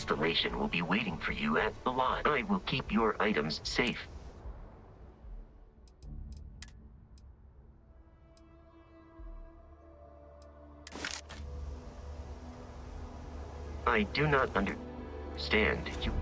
installation will be waiting for you at the lodge. I will keep your items safe. I do not understand you.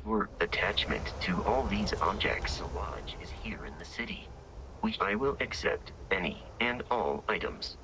Your attachment to all these objects. The lodge is here in the city. I will accept any and all items.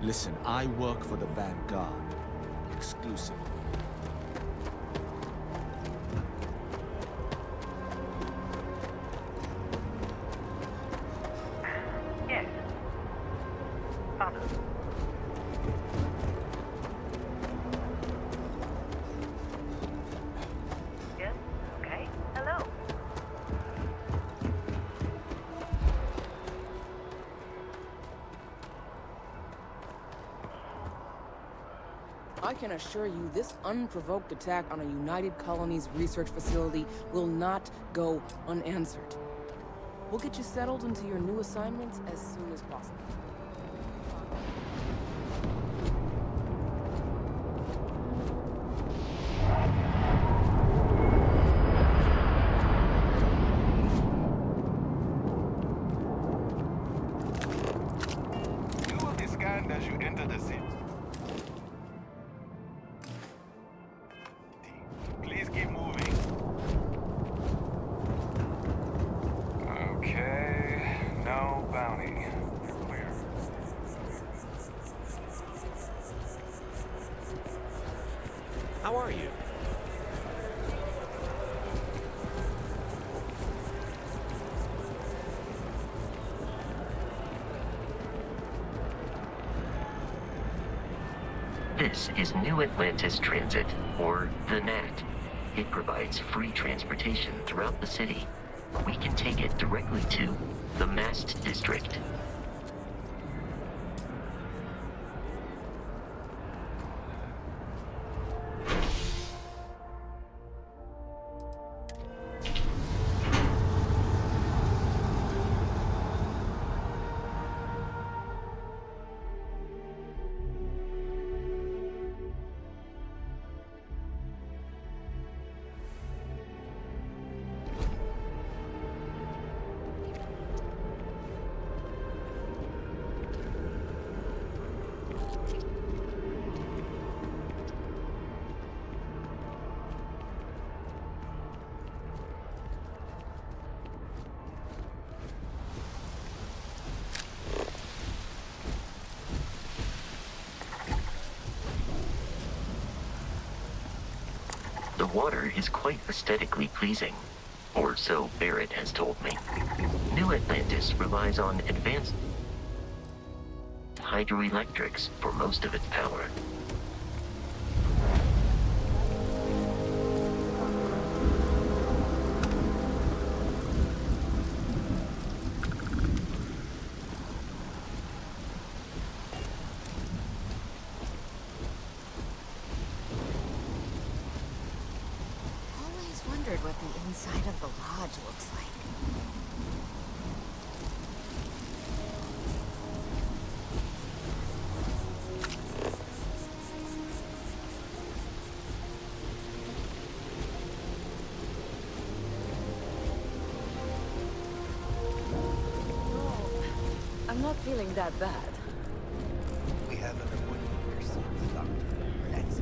Listen, I work for the Vanguard, exclusively. Yes. Pardon. Yes? Okay. Hello. I can assure you this unprovoked attack on a United Colonies research facility will not go unanswered. We'll get you settled into your new assignments as soon as possible. You will be scanned as you enter the city. Please keep moving. Okay, no bounty. Clear. How are you? This is New Atlantis Transit, or the NAT. It provides free transportation throughout the city. We can take it directly to the Mast District. The water is quite aesthetically pleasing, or so Barrett has told me. New Atlantis relies on advanced hydroelectrics for most of its power. Always wondered what the inside of the lodge looks like. I'm not feeling that bad. We have an appointment here soon, the doctor. That's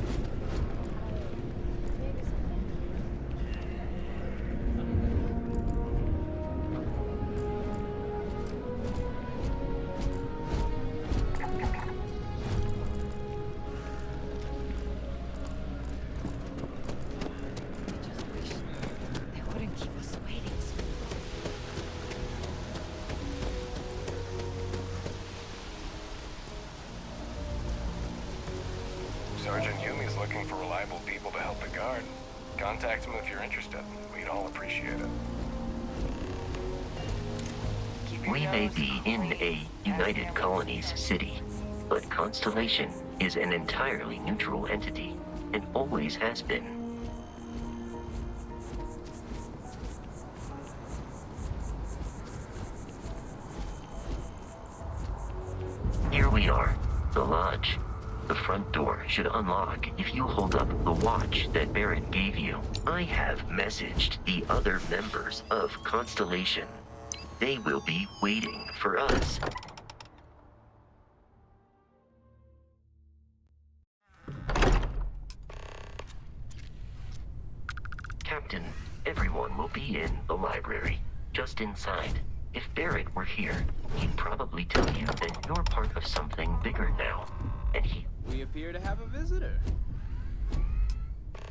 I just wish they wouldn't keep us away. Sergeant Yumi's looking for reliable people to help the guard. Contact him if you're interested. We'd all appreciate it. We may be in a United Colonies city, but Constellation is an entirely neutral entity, and always has been. Here we are, the lodge. The front door should unlock if you hold up the watch that Barrett gave you. I have messaged the other members of Constellation. They will be waiting for us. Captain, everyone will be in the library, just inside. If Barrett were here, he'd probably tell you that you're part of something bigger now, and he... We appear to have a visitor.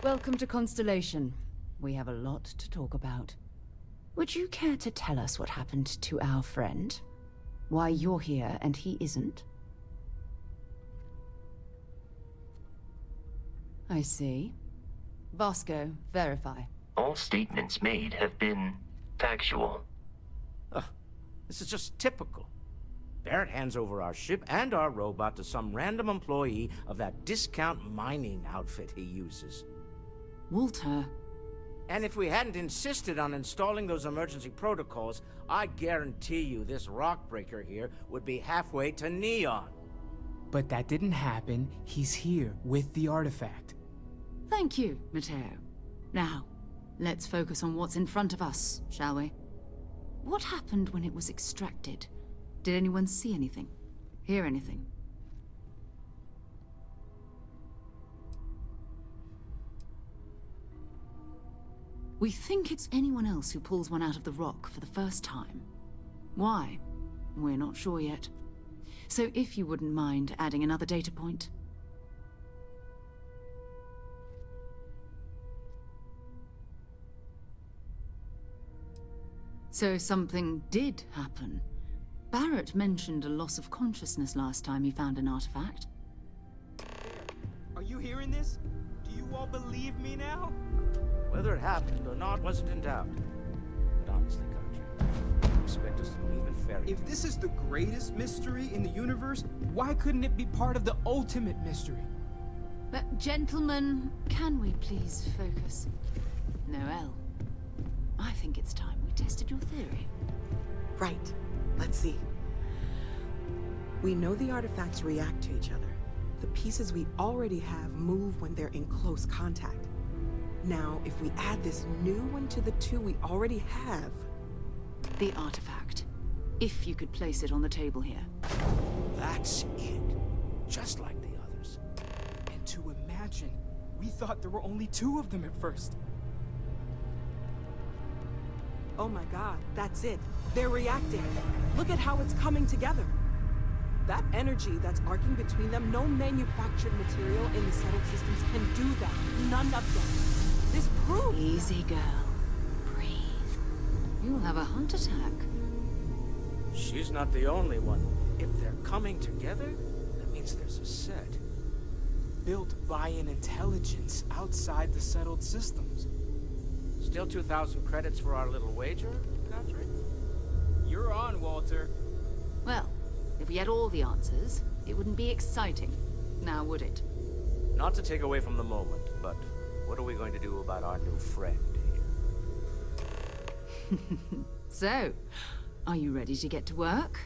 Welcome to Constellation. We have a lot to talk about. Would you care to tell us what happened to our friend? Why you're here and he isn't? I see. Vasco, verify. All statements made have been factual. Ugh, this is just typical. Barrett hands over our ship and our robot to some random employee of that discount mining outfit he uses. Walter. And if we hadn't insisted on installing those emergency protocols, I guarantee you this rock breaker here would be halfway to Neon. But that didn't happen. He's here with the artifact. Thank you, Matteo. Now, let's focus on what's in front of us, shall we? What happened when it was extracted? Did anyone see anything? Hear anything? We think it's anyone else who pulls one out of the rock for the first time. Why? We're not sure yet. So if you wouldn't mind adding another data point. So something did happen. Barrett mentioned a loss of consciousness last time he found an artifact. Are you hearing this? Do you all believe me now? Whether it happened or not wasn't in doubt. But honestly, Country, you expect us to believe in fairy tales? If this is the greatest mystery in the universe, why couldn't it be part of the ultimate mystery? But gentlemen, can we please focus? Noel, I think it's time we tested your theory. Right. Let's see. We know the artifacts react to each other. The pieces we already have move when they're in close contact. Now, if we add this new one to the two we already have... The artifact. If you could place it on the table here. That's it. Just like the others. And to imagine, we thought there were only two of them at first. Oh my god, that's it. They're reacting. Look at how it's coming together. That energy that's arcing between them, no manufactured material in the settled systems can do that. None of them. This proves... Easy, girl. Breathe. You'll have a heart attack. She's not the only one. If they're coming together, that means there's a set. Built by an intelligence outside the settled systems. Still 2,000 credits for our little wager, Country? You're on, Walter. Well, if we had all the answers, it wouldn't be exciting. Now, would it? Not to take away from the moment, but what are we going to do about our new friend here? So, are you ready to get to work?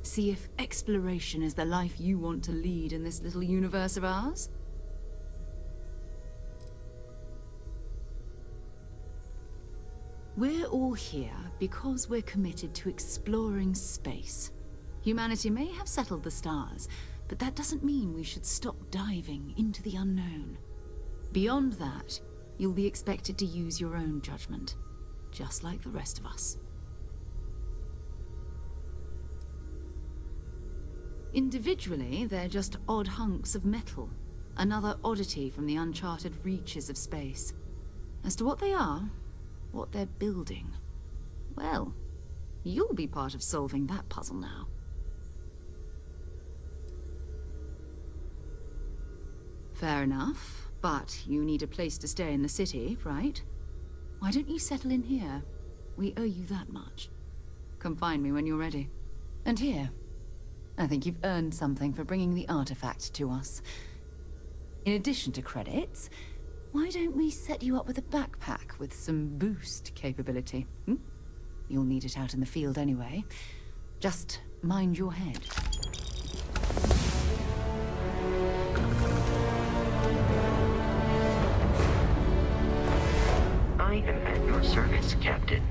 See if exploration is the life you want to lead in this little universe of ours? We're all here because we're committed to exploring space. Humanity may have settled the stars, but that doesn't mean we should stop diving into the unknown. Beyond that, you'll be expected to use your own judgment, just like the rest of us. Individually, they're just odd hunks of metal, another oddity from the uncharted reaches of space. As to what they are, what they're building, well, you'll be part of solving that puzzle now. Fair enough, but you need a place to stay in the city, right? Why don't you settle in here? We owe you that much. Come find me when you're ready. And here, I think you've earned something for bringing the artifact to us. In addition to credits, why don't we set you up with a backpack with some boost capability? You'll need it out in the field anyway. Just mind your head. I am at your service, Captain.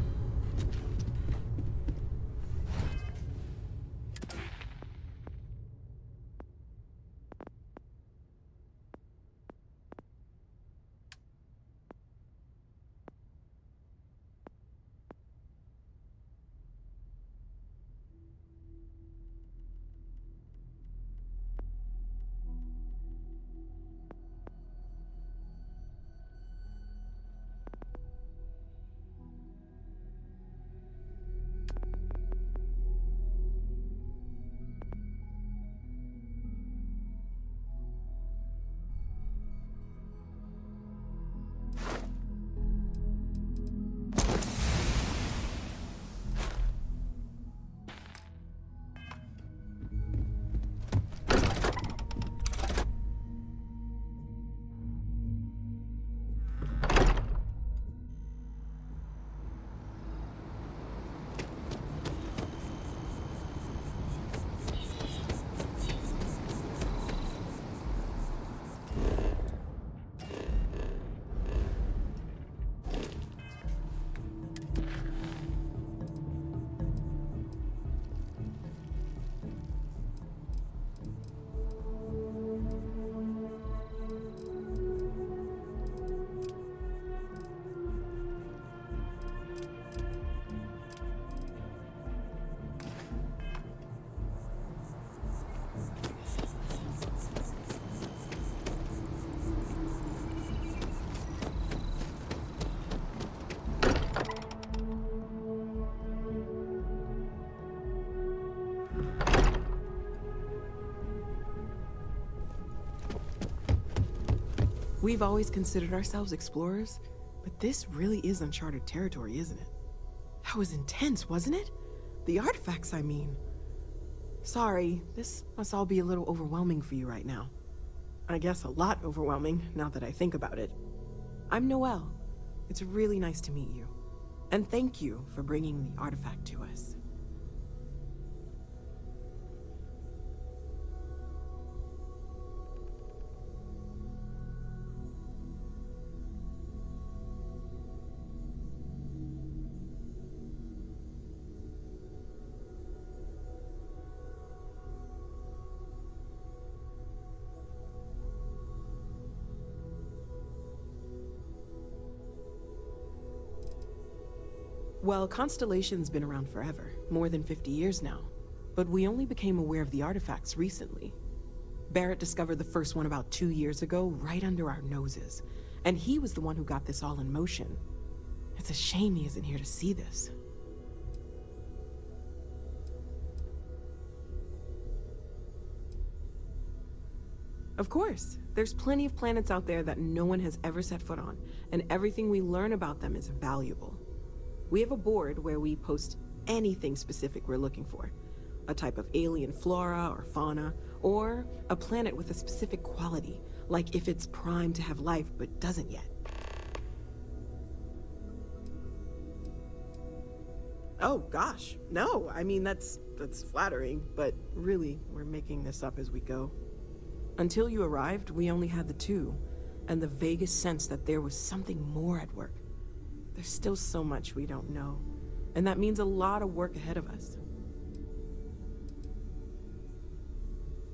We've always considered ourselves explorers, but this really is uncharted territory, isn't it? That was intense, wasn't it? The artifacts, I mean. Sorry, this must all be a little overwhelming for you right now. I guess a lot overwhelming, now that I think about it. I'm Noelle. It's really nice to meet you. And thank you for bringing the artifact to us. Well, Constellation's been around forever, more than 50 years now. But we only became aware of the artifacts recently. Barrett discovered the first one about 2 years ago, right under our noses. And he was the one who got this all in motion. It's a shame he isn't here to see this. Of course, there's plenty of planets out there that no one has ever set foot on, and everything we learn about them is valuable. We have a board where we post anything specific we're looking for. A type of alien flora or fauna, or a planet with a specific quality, like if it's primed to have life but doesn't yet. Oh gosh, no, I mean that's flattering, but really, we're making this up as we go. Until you arrived, we only had the two, and the vaguest sense that there was something more at work. There's still so much we don't know, and that means a lot of work ahead of us.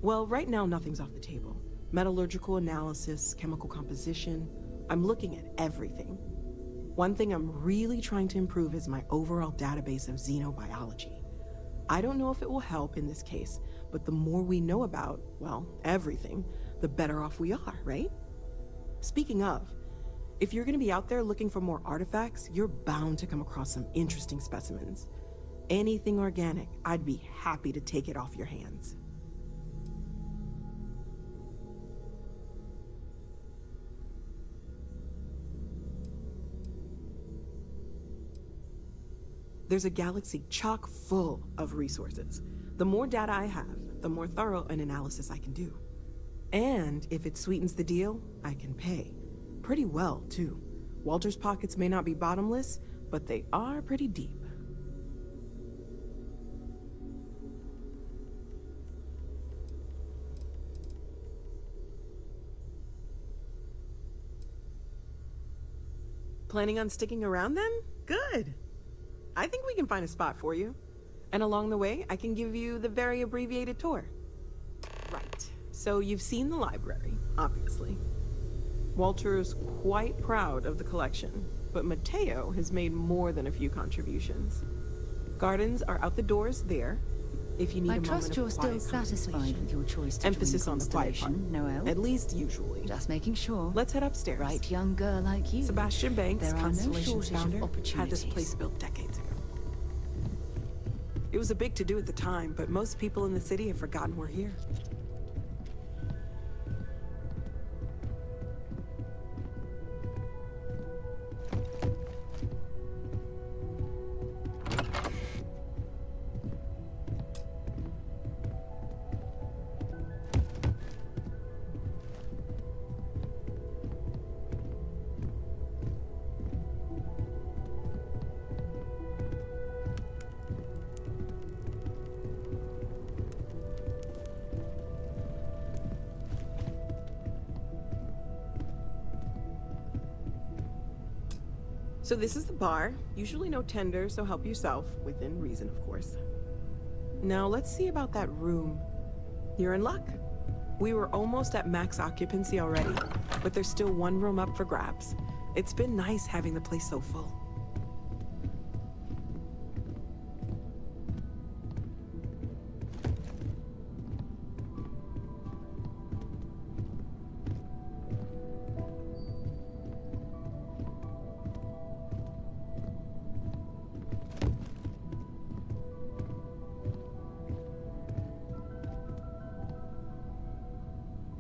Well, right now nothing's off the table. Metallurgical analysis, chemical composition, I'm looking at everything. One thing I'm really trying to improve is my overall database of xenobiology. I don't know if it will help in this case, but the more we know about, well, everything, the better off we are, right? Speaking of, if you're gonna be out there looking for more artifacts, you're bound to come across some interesting specimens. Anything organic, I'd be happy to take it off your hands. There's a galaxy chock full of resources. The more data I have, the more thorough an analysis I can do. And if it sweetens the deal, I can pay. Pretty well, too. Walter's pockets may not be bottomless, but they are pretty deep. Planning on sticking around then? Good. I think we can find a spot for you. And along the way, I can give you the very abbreviated tour. Right. So you've seen the library, obviously. Walter is quite proud of the collection, but Mateo has made more than a few contributions. Gardens are out the doors there, if you need a moment of quiet I trust you're still satisfied with your choice to emphasis join on the quiet part, Constellation, Noel. at least usually. Just making sure. Let's head upstairs. Right young girl like you. Sebastian Banks, There are no Constellation's shortage of founder, had opportunities. this place built decades ago. It was a big to-do at the time, but most people in the city have forgotten we're here. So this is the bar. Usually no tender, so help yourself. Within reason, of course. Now let's see about that room. You're in luck. We were almost at max occupancy already, but there's still one room up for grabs. It's been nice having the place so full.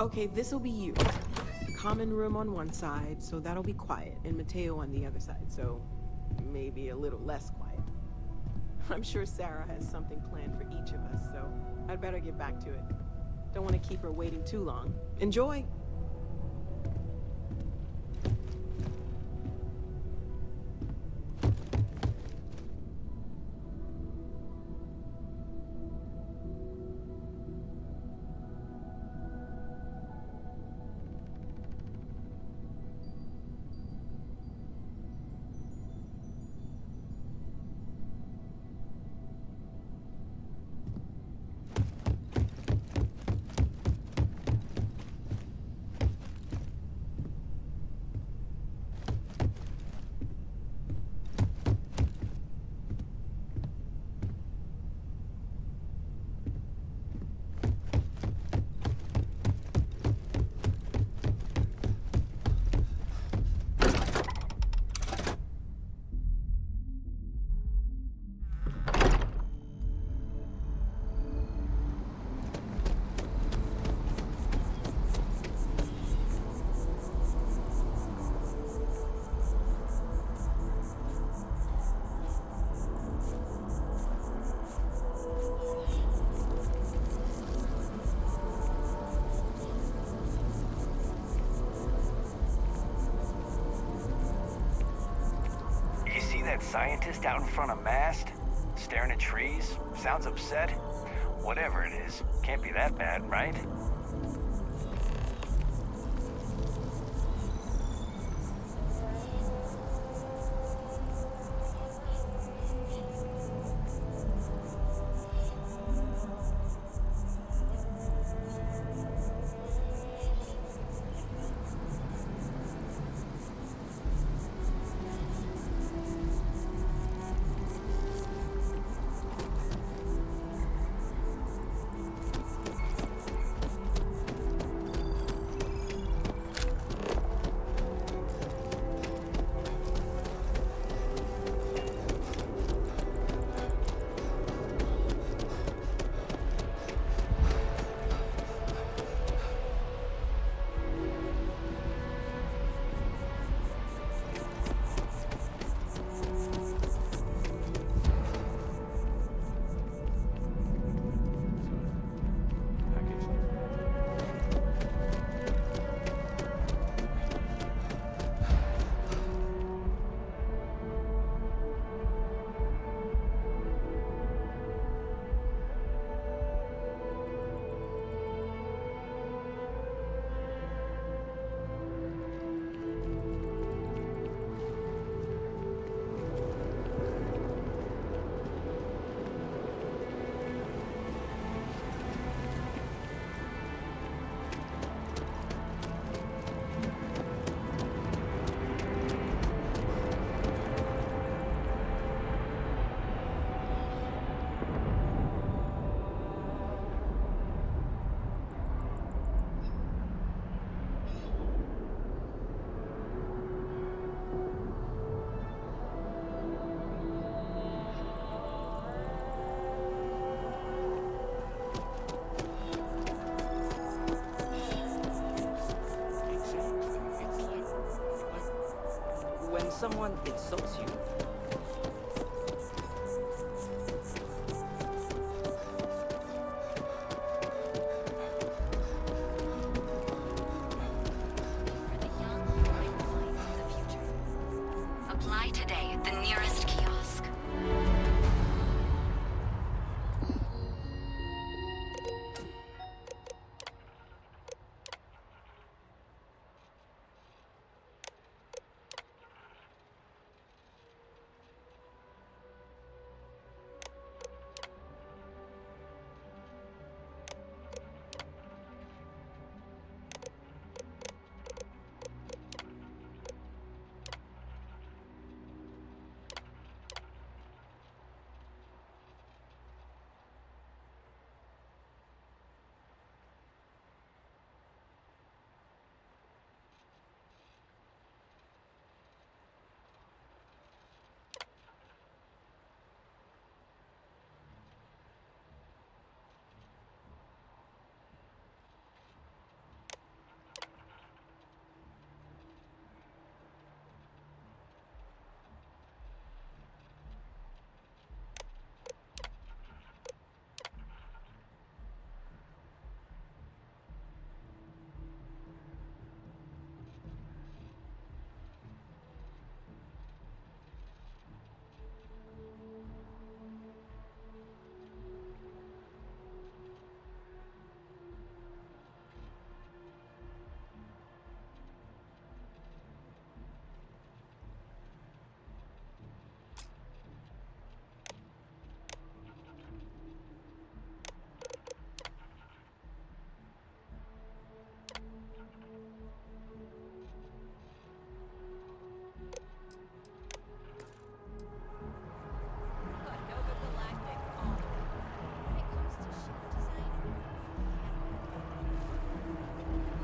Okay, this'll be you. Common room on one side, so that'll be quiet, and Mateo on the other side, so maybe a little less quiet. I'm sure Sarah has something planned for each of us, so I'd better get back to it. Don't want to keep her waiting too long. Enjoy! That scientist out in front of mast, staring at trees, sounds upset. Whatever it is, can't be that bad, right? someone insults you, apply today at the nearest kiosk.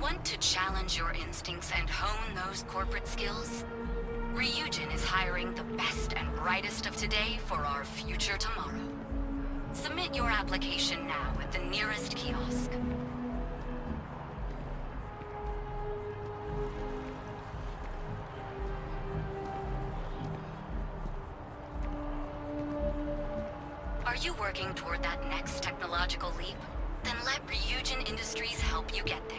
Want to challenge your instincts and hone those corporate skills? Ryujin is hiring the best and brightest of today for our future tomorrow. Submit your application now at the nearest kiosk. Are you working toward that next technological leap? Then let Ryujin Industries help you get there.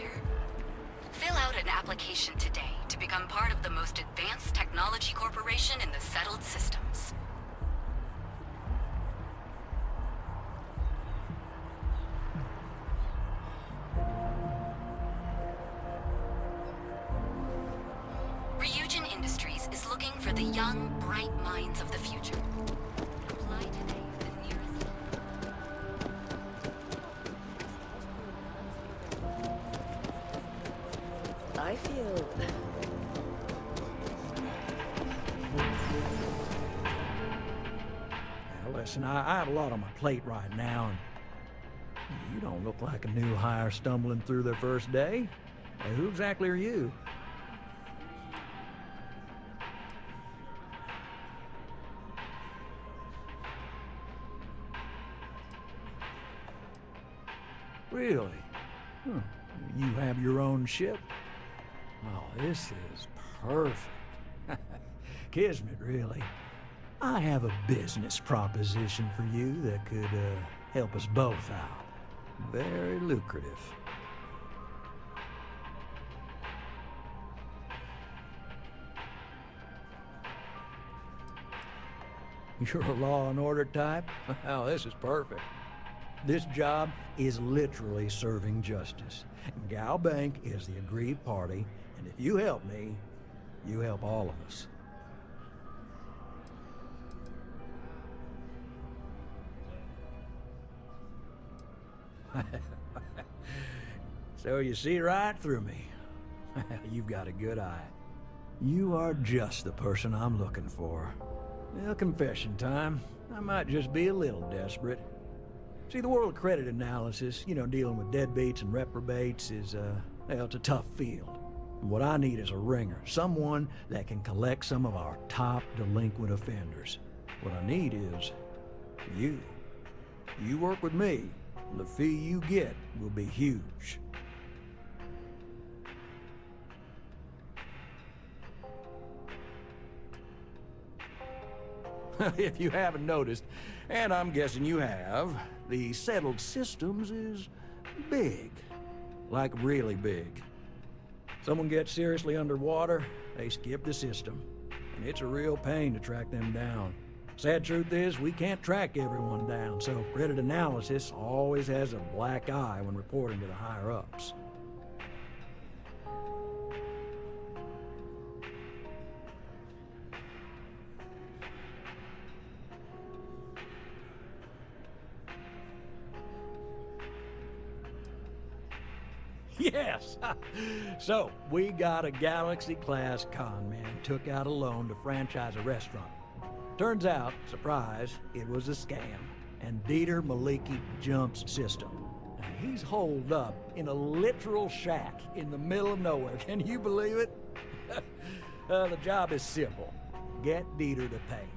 Fill out an application today to become part of the most advanced technology corporation in the settled systems. Ryujin Industries is looking for the young, bright minds of the future. Apply today at the nearest... I feel... Now, listen, I have a lot on my plate right now, and you don't look like a new hire stumbling through their first day. Who exactly are you? Really? Huh. You have your own ship? Oh, this is perfect. Kismet, really. I have a business proposition for you that could help us both out. Very lucrative. You're a law and order type? Well, this is perfect. This job is literally serving justice. Gal Bank is the agreed party, and if you help me, you help all of us. So you see right through me. You've got a good eye. You are just the person I'm looking for. Well, confession time. I might just be a little desperate. See, the world of credit analysis, dealing with deadbeats and reprobates is, well, it's a tough field. What I need is a ringer, someone that can collect some of our top delinquent offenders. What I need is you. You work with me, and the fee you get will be huge. If you haven't noticed, and I'm guessing you have, the settled systems is big. Like really big. Someone gets seriously underwater, they skip the system. And it's a real pain to track them down. Sad truth is, we can't track everyone down, so credit analysis always has a black eye when reporting to the higher-ups. Yes! So, we got a Galaxy-class con man took out a loan to franchise a restaurant. Turns out, surprise, it was a scam, and Dieter Maliki jumps system. Now, he's holed up in a literal shack in the middle of nowhere. Can you believe it? The job is simple. Get Dieter to pay.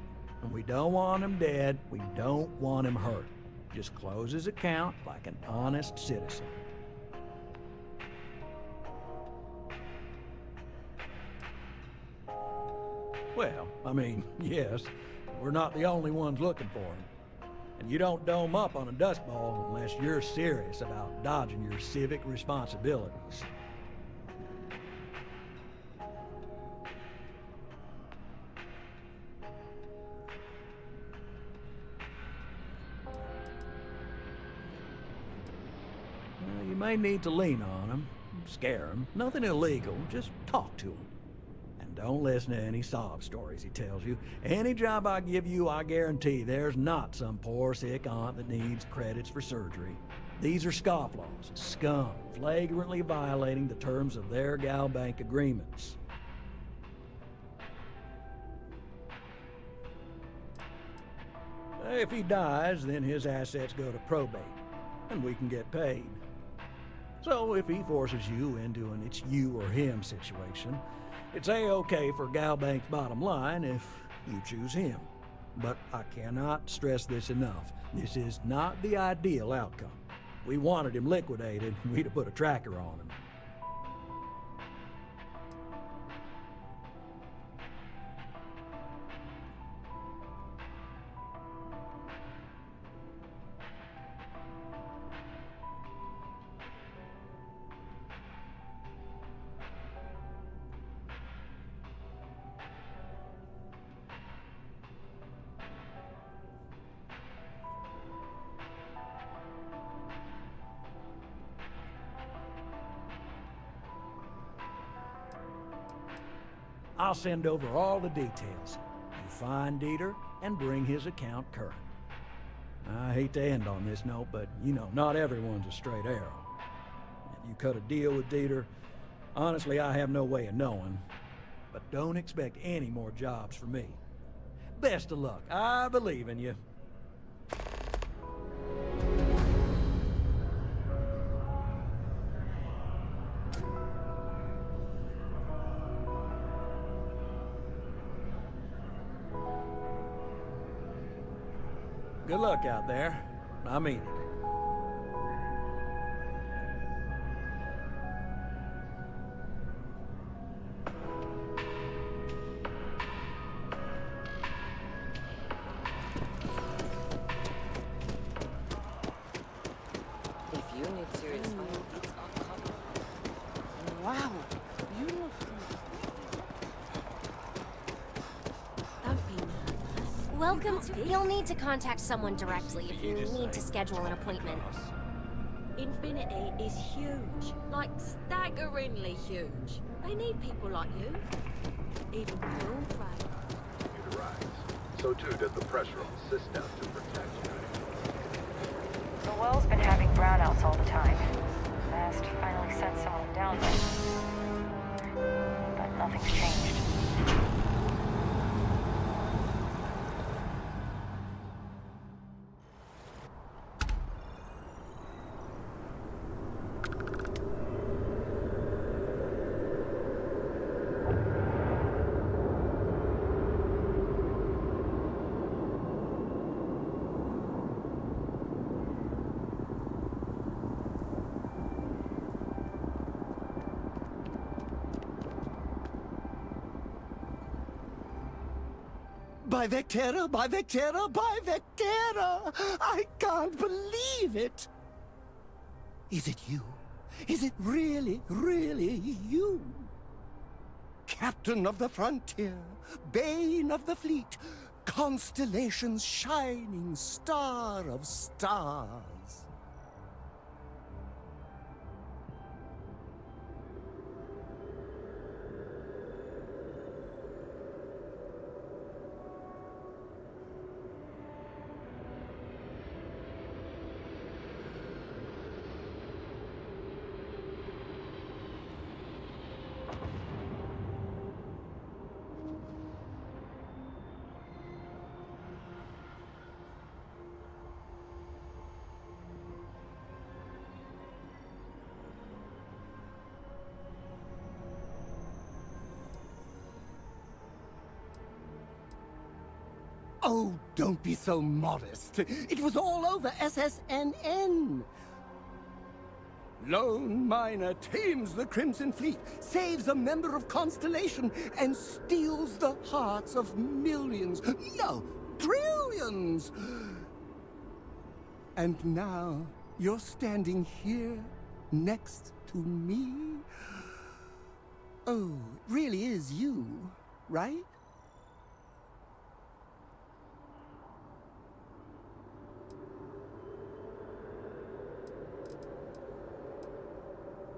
And we don't want him dead, we don't want him hurt. Just close his account like an honest citizen. Well, I mean, yes, we're not the only ones looking for him. And you don't dome up on a dust ball unless you're serious about dodging your civic responsibilities. Well, you may need to lean on him, scare him. Nothing illegal, just talk to him. Don't listen to any sob stories he tells you. Any job I give you, I guarantee there's not some poor sick aunt that needs credits for surgery. These are scofflaws, scum, flagrantly violating the terms of their GalBank agreements. If he dies, then his assets go to probate, and we can get paid. So if he forces you into an it's you or him situation, it's A-okay for GalBank's bottom line if you choose him. But I cannot stress this enough. This is not the ideal outcome. We wanted him liquidated, we'd have put a tracker on him. I'll send over all the details. You find Dieter and bring his account current. I hate to end on this note, but you know, not everyone's a straight arrow. If you cut a deal with Dieter, honestly, I have no way of knowing. But don't expect any more jobs for me. Best of luck. I believe in you. Good luck out there. I mean it. If you need serious help, it's uncovered. Wow, you look... Don't be nervous. Welcome to... You'll need to contact someone directly if you need to schedule an appointment. Infinity is huge. Like, staggeringly huge. They need people like you. Even Paul Craig. You're right. So too does the pressure on the system to protect you. The well's been having brownouts all the time. Mast finally sent some of them down there. But nothing's changed. By Vectera, by Vectera, by Vectera! I can't believe it! Is it you? Is it really, really you? Captain of the frontier, bane of the fleet, Constellation's shining star of stars. Oh, don't be so modest. It was all over SSNN. Lone miner tames the Crimson Fleet, saves a member of Constellation, and steals the hearts of millions, no, trillions. And now you're standing here next to me. Oh, it really is you, right?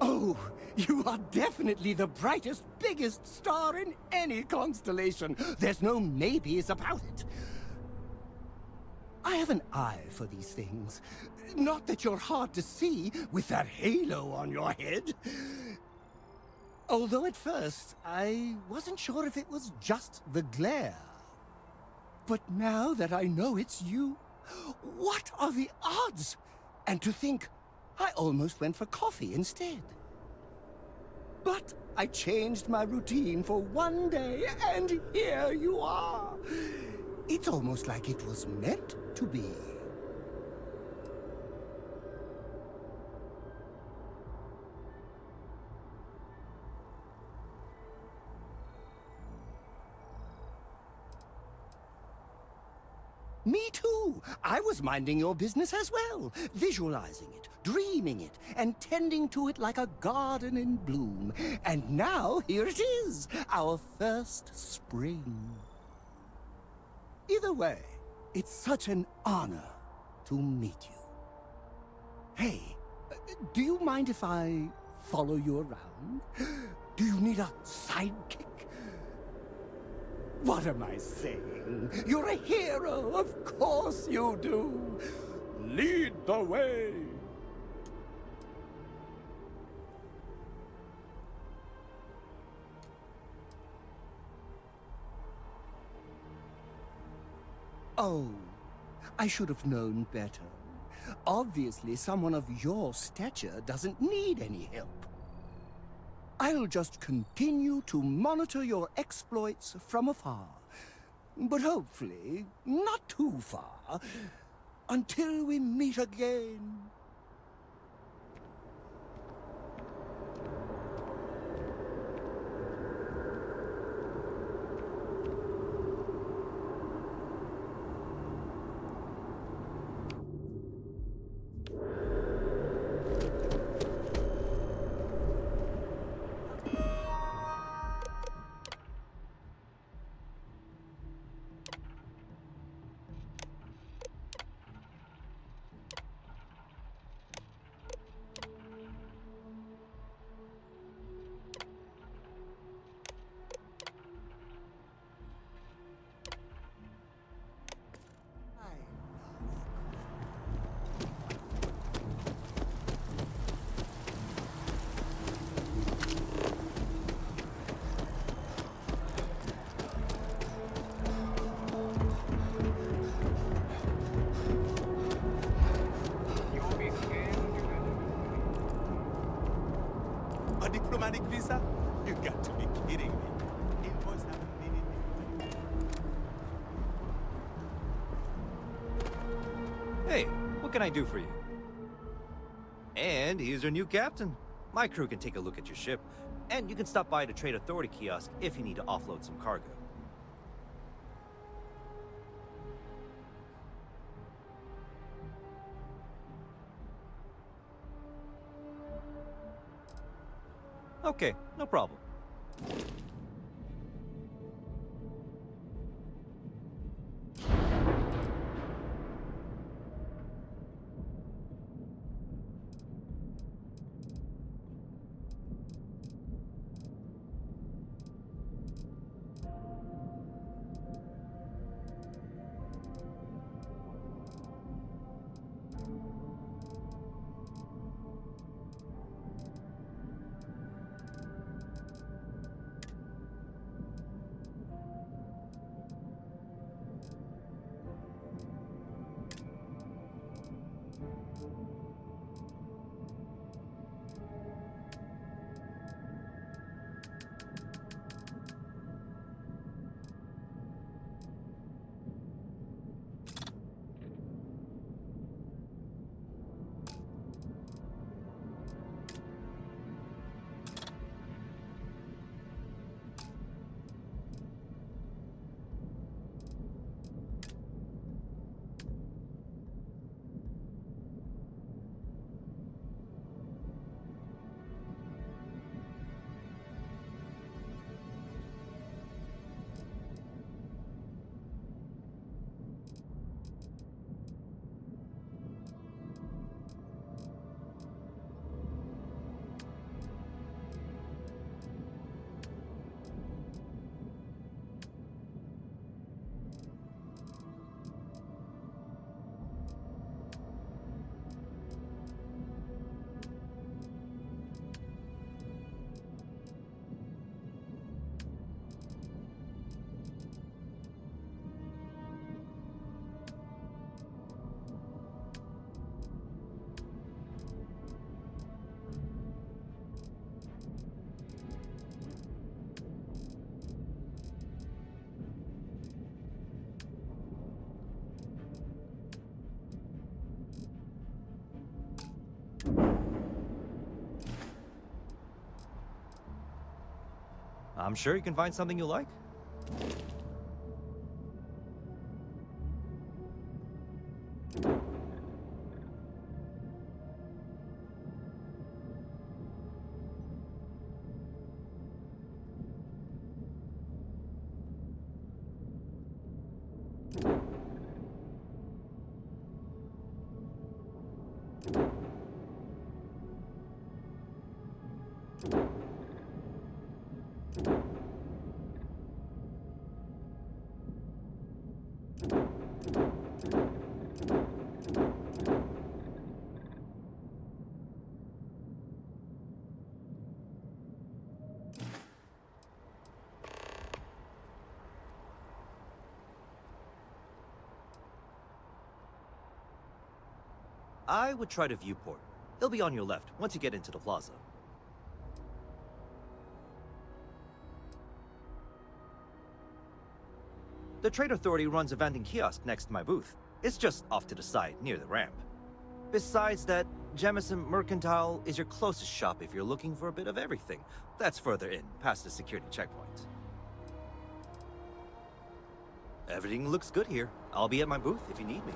Oh, you are definitely the brightest, biggest star in any constellation. There's no maybes about it. I have an eye for these things. Not that you're hard to see with that halo on your head. Although at first, I wasn't sure if it was just the glare. But now that I know it's you, what are the odds? And to think, I almost went for coffee instead. But I changed my routine for one day, and here you are. It's almost like it was meant to be. Me too. I was minding your business as well, visualizing it, dreaming it, and tending to it like a garden in bloom. And now here it is, our first spring. Either way, it's such an honor to meet you. Hey, do you mind if I follow you around? Do you need a sidekick? What am I saying? You're a hero, of course you do. Lead the way. Oh, I should have known better. Obviously, someone of your stature doesn't need any help. I'll just continue to monitor your exploits from afar. But hopefully, not too far, until we meet again. A diplomatic visa? You got to be kidding me. Invoice haven't needed. Hey, what can I do for you? And here's our new captain. My crew can take a look at your ship, and you can stop by the Trade Authority kiosk if you need to offload some cargo. Okay, no problem. I'm sure you can find something you like. I would try the viewport. It'll be on your left once you get into the plaza. The Trade Authority runs a vending kiosk next to my booth. It's just off to the side, near the ramp. Besides that, Jemison Mercantile is your closest shop if you're looking for a bit of everything. That's further in, past the security checkpoint. Everything looks good here. I'll be at my booth if you need me.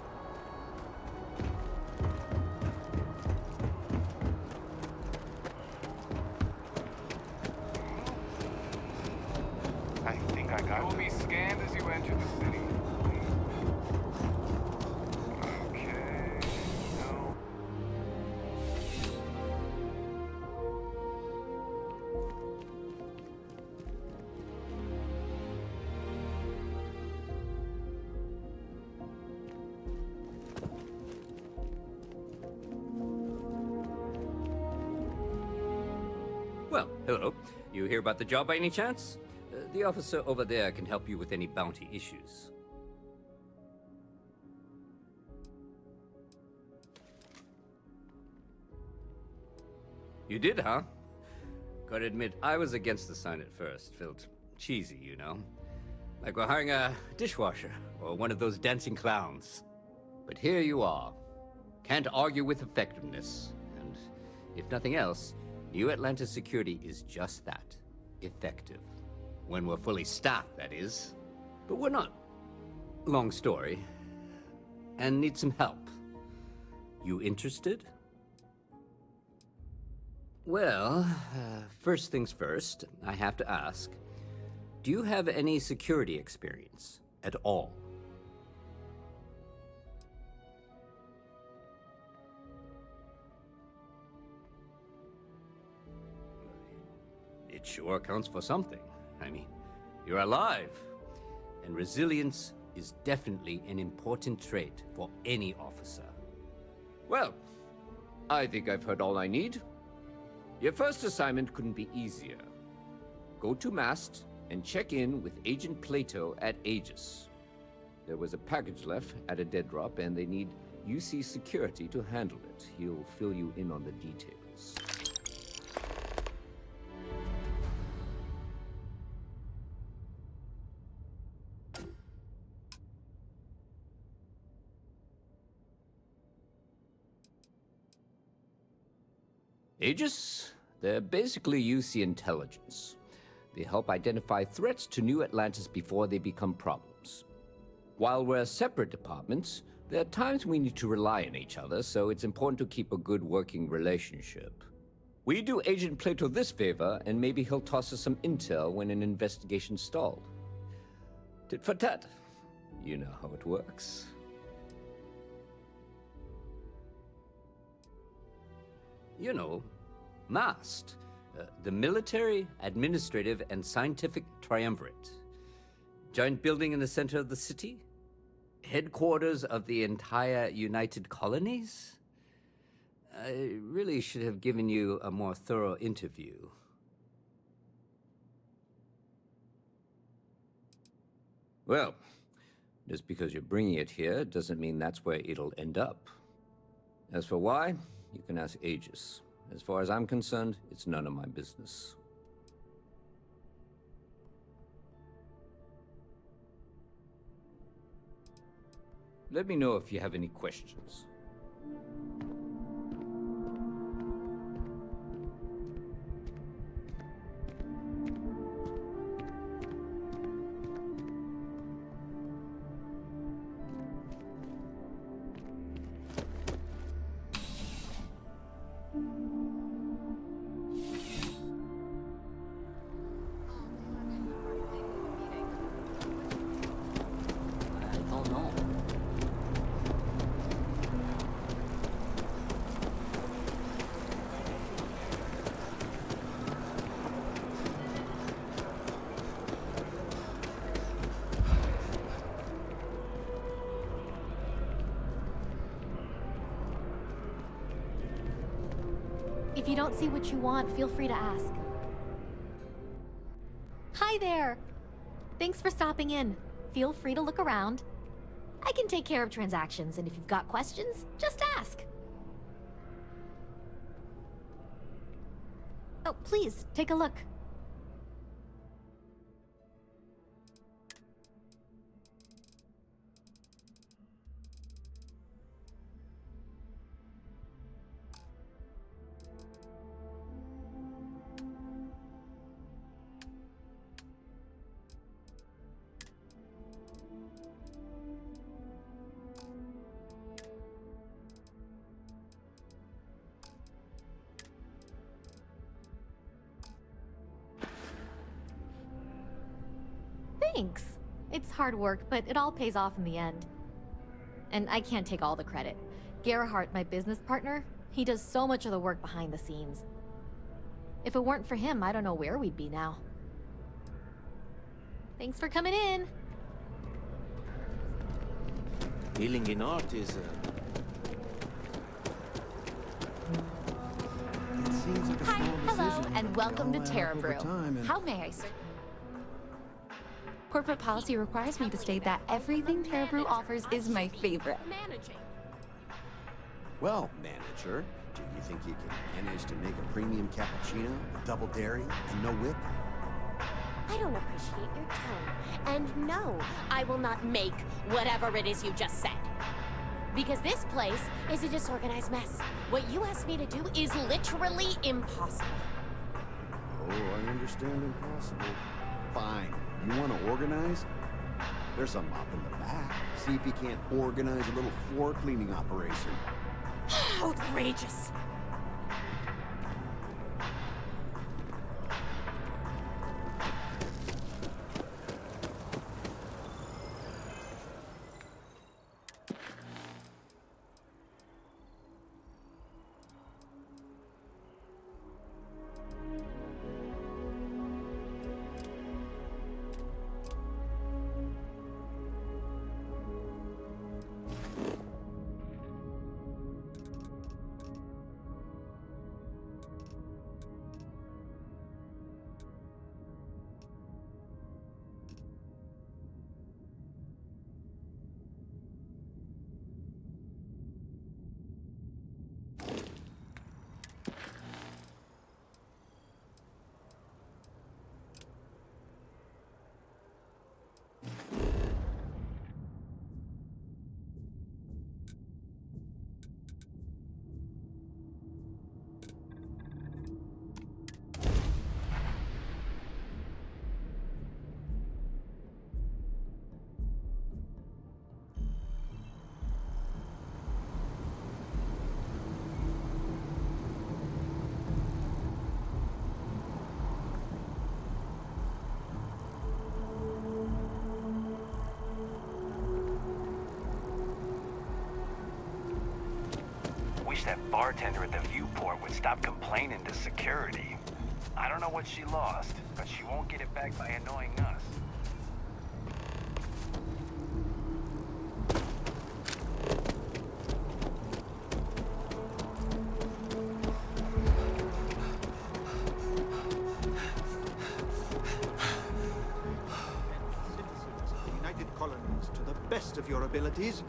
I think I got it. Will be scanned as you enter the city. Okay. No. Well, hello. You hear about the job by any chance? The officer over there can help you with any bounty issues. You did, huh? Gotta admit, I was against the sign at first. Felt cheesy, you know? Like we're hiring a dishwasher or one of those dancing clowns. But here you are. Can't argue with effectiveness. And if nothing else, New Atlantis Security is just that. Effective. When we're fully staffed, that is. But we're not. Long story. And need some help. You interested? Well, first things first, I have to ask, do you have any security experience at all? It sure counts for something. I mean, you're alive. And resilience is definitely an important trait for any officer. Well, I think I've heard all I need. Your first assignment couldn't be easier. Go to Mast and check in with Agent Plato at Aegis. There was a package left at a dead drop, and they need UC security to handle it. He'll fill you in on the details. Aegis? They're basically UC intelligence. They help identify threats to New Atlantis before they become problems. While we're separate departments, there are times we need to rely on each other, so it's important to keep a good working relationship. We do Agent Plato this favor, and maybe he'll toss us some intel when an investigation's stalled. Tit for tat. You know how it works. You know, MAST, the Military, Administrative, and Scientific Triumvirate. Giant building in the center of the city? Headquarters of the entire United Colonies? I really should have given you a more thorough interview. Well, just because you're bringing it here doesn't mean that's where it'll end up. As for why, you can ask Aegis. As far as I'm concerned, it's none of my business. Let me know if you have any questions. If you don't see what you want, feel free to ask. Hi there! Thanks for stopping in. Feel free to look around. I can take care of transactions, and if you've got questions, just ask. Oh, please, take a look. Thanks. It's hard work, but it all pays off in the end. And I can't take all the credit. Gerhardt, my business partner, he does so much of the work behind the scenes. If it weren't for him, I don't know where we'd be now. Thanks for coming in. Dealing in art is Hi, hello, and welcome to Terra Brew. How may I serve? Corporate policy requires me to state that everything Terra Brew offers is my favorite. Well, manager, do you think you can manage to make a premium cappuccino with double dairy and no whip? I don't appreciate your tone. And no, I will not make whatever it is you just said. Because this place is a disorganized mess. What you asked me to do is literally impossible. Oh, I understand impossible. Fine. You want to organize? There's a mop in the back. See if you can't organize a little floor cleaning operation. Outrageous. bartender at the viewport would stop complaining to security. I don't know what she lost, but she won't get it back by annoying us. United Colonies to the best of your abilities,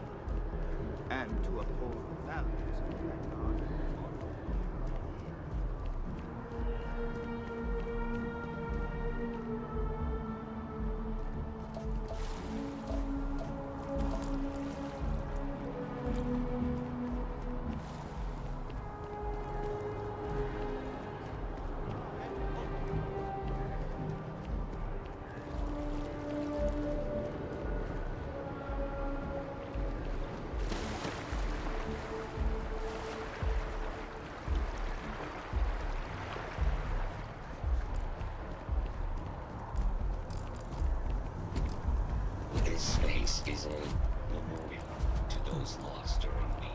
and to uphold the values of the Vanguard. This space is a memorial to those lost during the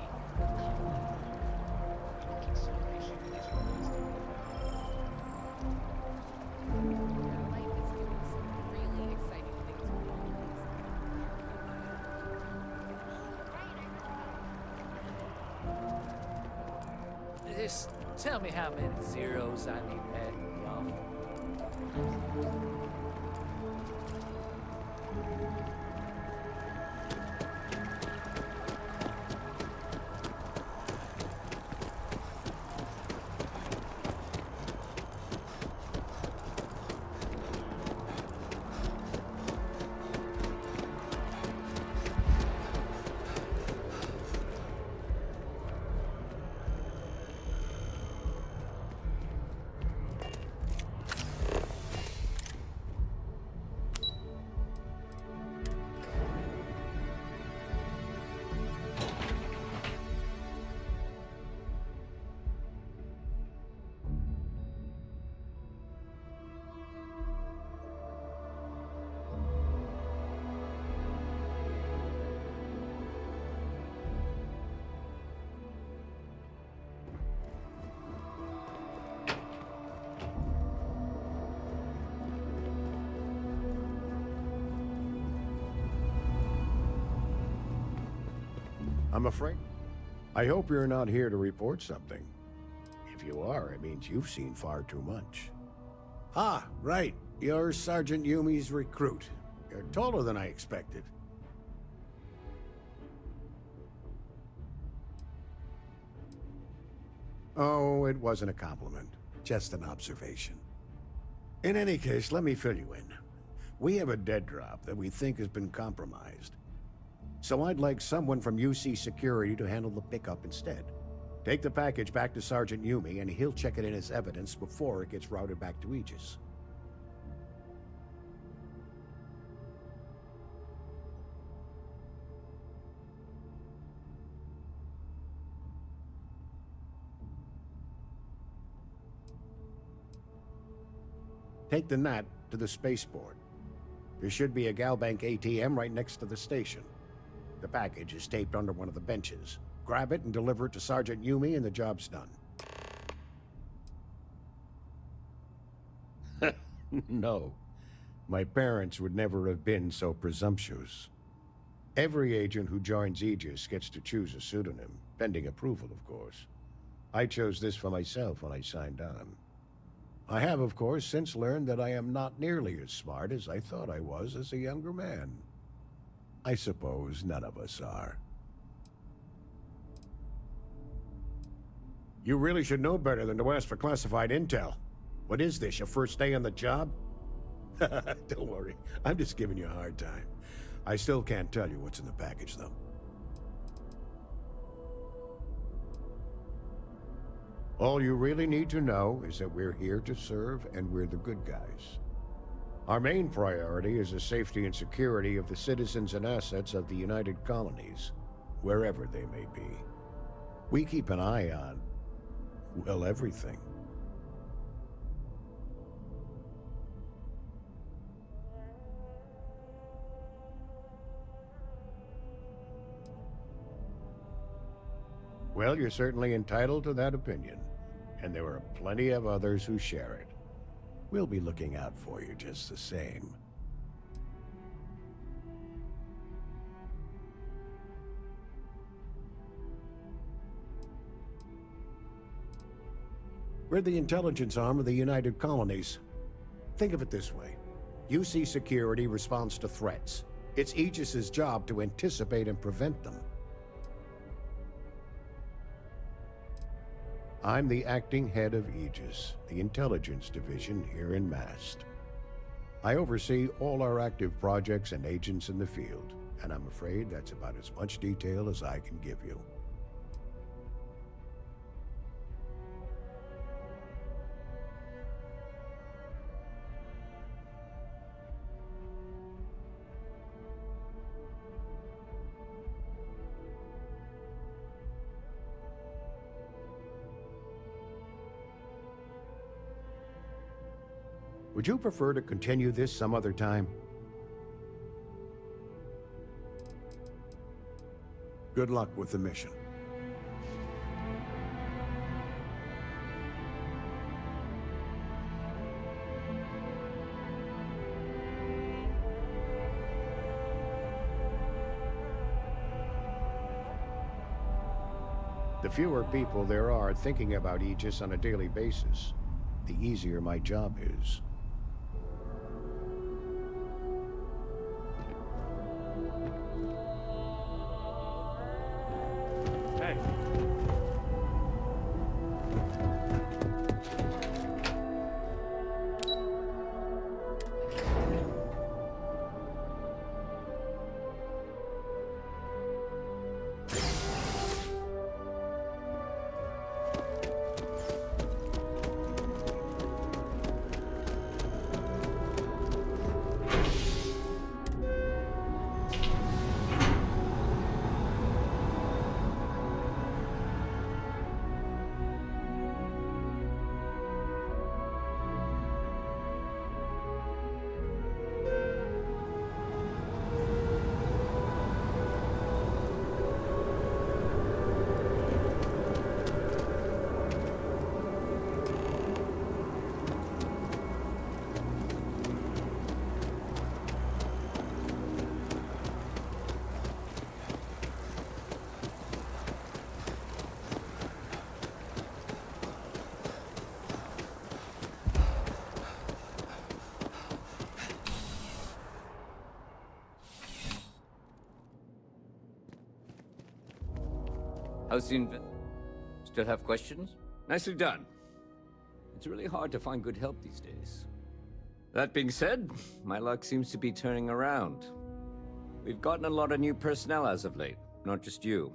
Just tell me how many zeros I need to add to the offer. I'm afraid. I hope you're not here to report something. If you are, it means you've seen far too much. Ah, right. You're Sergeant Yumi's recruit. You're taller than I expected. Oh, it wasn't a compliment. Just an observation. In any case, let me fill you in. We have a dead drop that we think has been compromised. So I'd like someone from UC Security to handle the pickup instead. Take the package back to Sergeant Yumi, and he'll check it in as evidence before it gets routed back to Aegis. Take the Nat to the spaceport. There should be a Galbank ATM right next to the station. The package is taped under one of the benches. Grab it and deliver it to Sergeant Yumi and the job's done. No. My parents would never have been so presumptuous. Every agent who joins Aegis gets to choose a pseudonym, pending approval, of course. I chose this for myself when I signed on. I have, of course, since learned that I am not nearly as smart as I thought I was as a younger man. I suppose none of us are. You really should know better than to ask for classified intel. What is this, your first day on the job? Don't worry, I'm just giving you a hard time. I still can't tell you what's in the package, though. All you really need to know is that we're here to serve and we're the good guys. Our main priority is the safety and security of the citizens and assets of the United Colonies, wherever they may be. We keep an eye on, well, everything. Well, you're certainly entitled to that opinion. And there are plenty of others who share it. We'll be looking out for you just the same. We're the intelligence arm of the United Colonies. Think of it this way. UC Security responds to threats. It's Aegis's job to anticipate and prevent them. I'm the acting head of Aegis, the intelligence division here in MAST. I oversee all our active projects and agents in the field, and I'm afraid that's about as much detail as I can give you. Would you prefer to continue this some other time? Good luck with the mission. The fewer people there are thinking about Aegis on a daily basis, the easier my job is. How's the Still have questions? Nicely done. It's really hard to find good help these days. That being said, my luck seems to be turning around. We've gotten a lot of new personnel as of late, not just you.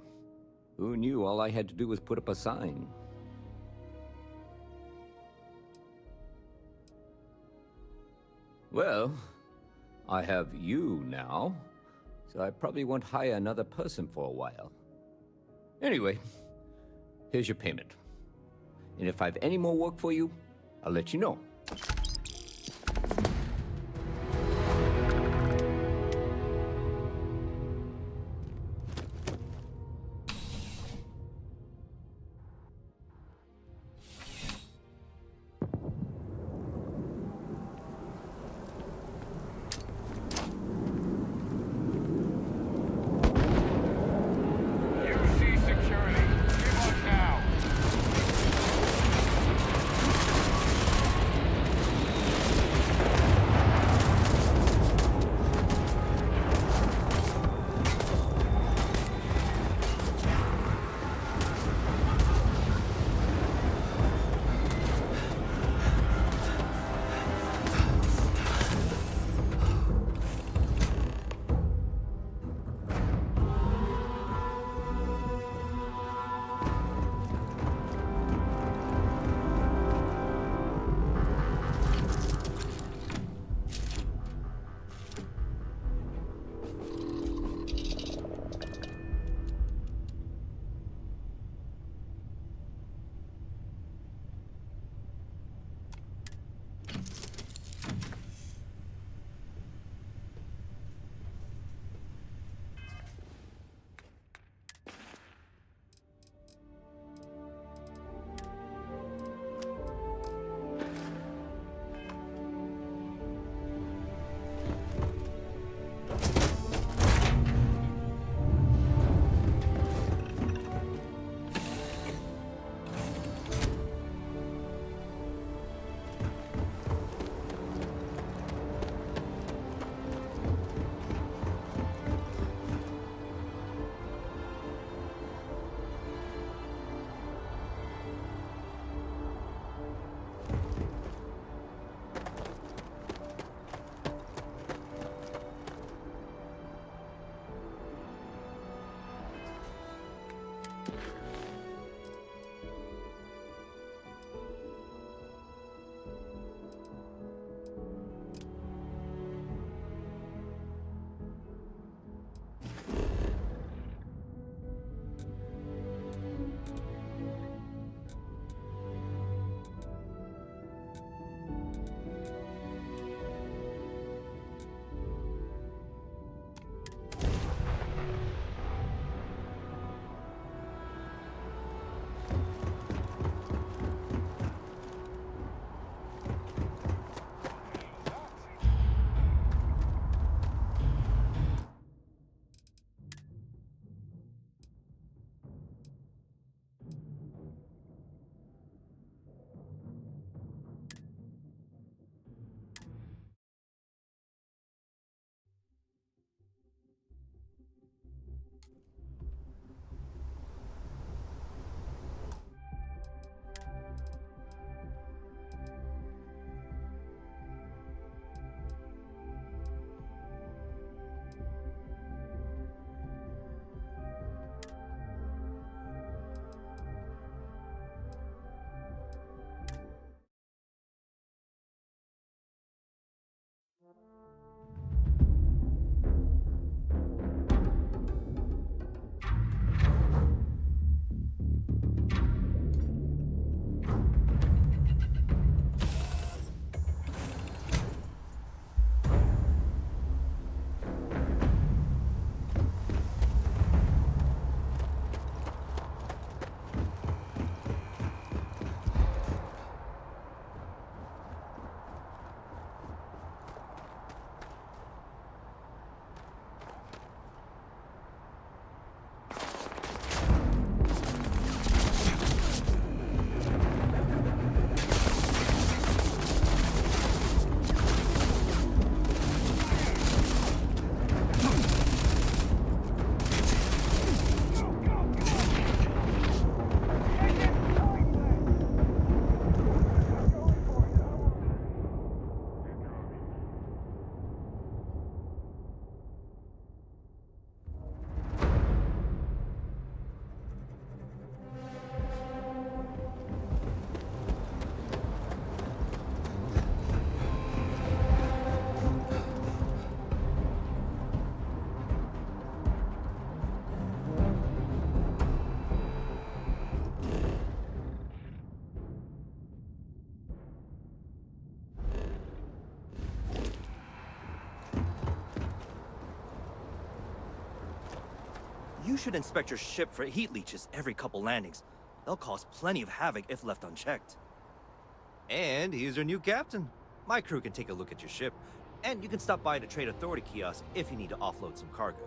Who knew all I had to do was put up a sign? Well, I have you now, so I probably won't hire another person for a while. Anyway, here's your payment. And if I have any more work for you, I'll let you know. You should inspect your ship for heat leeches every couple landings. They'll cause plenty of havoc if left unchecked. And he's your new captain. My crew can take a look at your ship, and you can stop by the Trade Authority kiosk if you need to offload some cargo.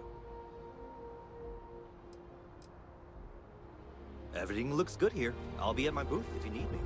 Everything looks good here. I'll be at my booth if you need me.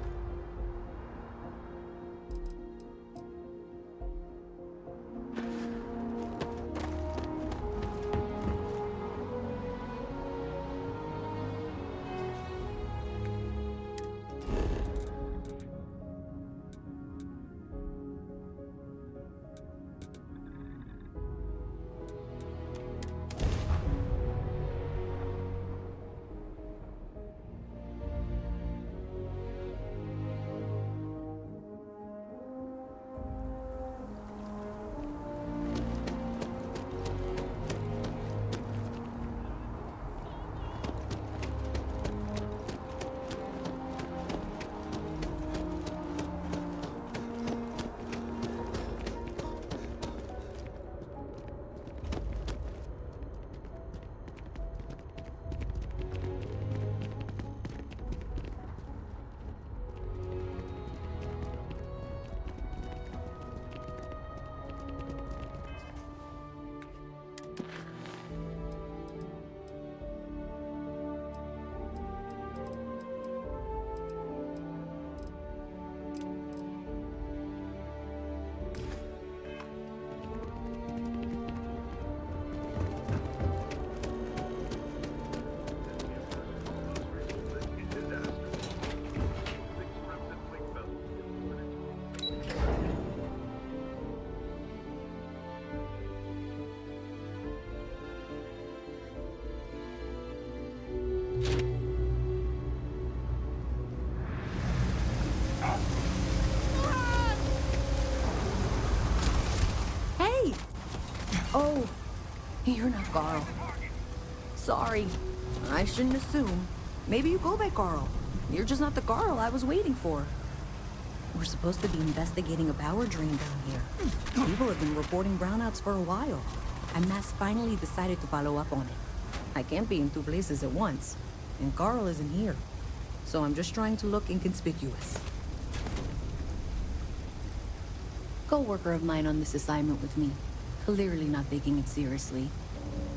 Oh, you're not Carl. Sorry. I shouldn't assume. Maybe you go by Carl. You're just not the Carl I was waiting for. We're supposed to be investigating a power drain down here. People have been reporting brownouts for a while, and Mass finally decided to follow up on it. I can't be in two places at once, and Carl isn't here. So I'm just trying to look inconspicuous. Co-worker of mine on this assignment with me. Clearly not taking it seriously.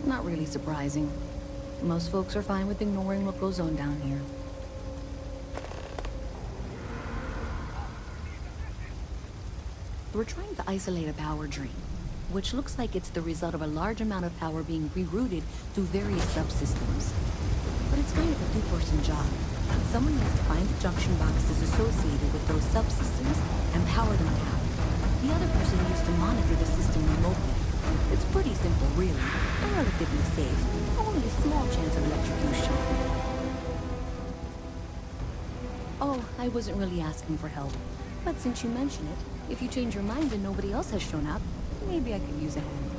Not really surprising. Most folks are fine with ignoring what goes on down here. We're trying to isolate a power drain, which looks like it's the result of a large amount of power being rerouted to various subsystems. But it's kind of a two-person job. Someone needs to find the junction boxes associated with those subsystems and power them down. The other person needs to monitor the system remotely. It's pretty simple, really, and relatively safe. Only a small chance of electrocution. Oh, I wasn't really asking for help. But since you mention it, if you change your mind and nobody else has shown up, maybe I could use a hand.